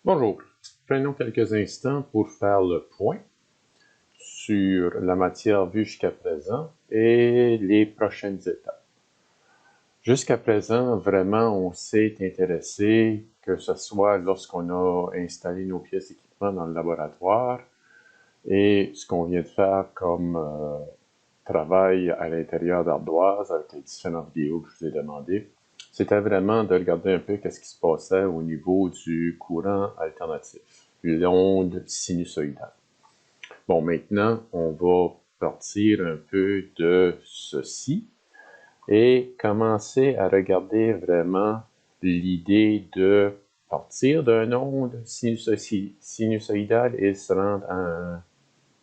Bonjour, prenons quelques instants pour faire le point sur la matière vue jusqu'à présent et les prochaines étapes. Jusqu'à présent, vraiment, on s'est intéressé, que ce soit lorsqu'on a installé nos pièces d'équipement dans le laboratoire et ce qu'on vient de faire comme travail à l'intérieur d'Ardoise avec les différentes vidéos que je vous ai demandées. C'était vraiment de regarder un peu qu'est-ce qui se passait au niveau du courant alternatif, l'onde sinusoïdale. Bon, maintenant, on va partir un peu de ceci et commencer à regarder vraiment l'idée de partir d'une onde sinusoïdale et se rendre à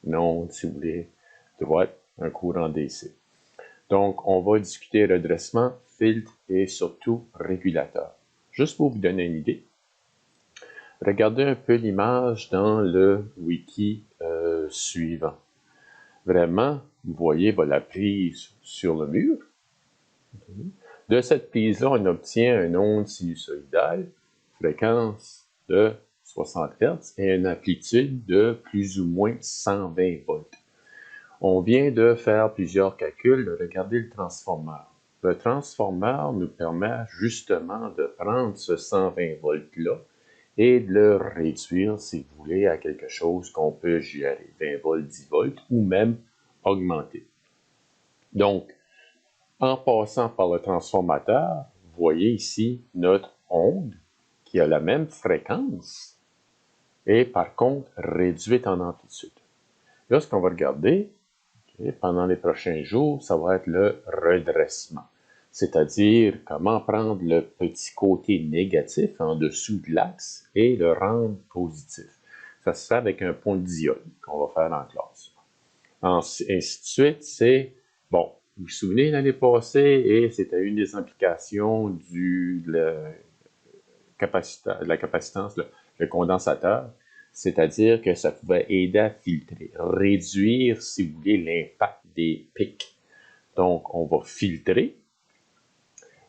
une onde, si vous voulez, droite, un courant DC. Donc, on va discuter redressement, filtre et surtout régulateur. Juste pour vous donner une idée, regardez un peu l'image dans le wiki suivant. Vraiment, vous voyez la prise sur le mur. De cette prise-là, on obtient une onde sinusoïdale, fréquence de 60 Hz et une amplitude de plus ou moins 120 volts. On vient de faire plusieurs calculs, de regarder le transformeur. Le transformeur nous permet justement de prendre ce 120 volts-là et de le réduire, si vous voulez, à quelque chose qu'on peut gérer, 20 volts, 10 volts, ou même augmenter. Donc, en passant par le transformateur, vous voyez ici notre onde qui a la même fréquence et par contre réduite en amplitude. Là, ce qu'on va regarder, pendant les prochains jours, ça va être le redressement. C'est-à-dire comment prendre le petit côté négatif en dessous de l'axe et le rendre positif. Ça se fait avec un point de diode qu'on va faire en classe. Ainsi de suite, c'est, bon, vous vous souvenez l'année passée, et c'était une des implications de la capacitance, le condensateur, c'est-à-dire que ça pouvait aider à filtrer, réduire, si vous voulez, l'impact des pics. Donc, on va filtrer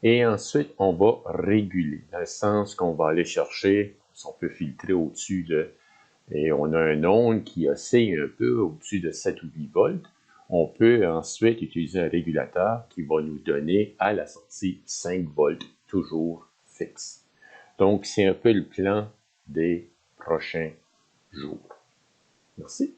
et ensuite, on va réguler, dans le sens qu'on va aller chercher, si on peut filtrer au-dessus de, et on a une onde qui oscille un peu au-dessus de 7 ou 8 volts. On peut ensuite utiliser un régulateur qui va nous donner à la sortie 5 volts, toujours fixe. Donc, c'est un peu le plan des prochains jours. Merci.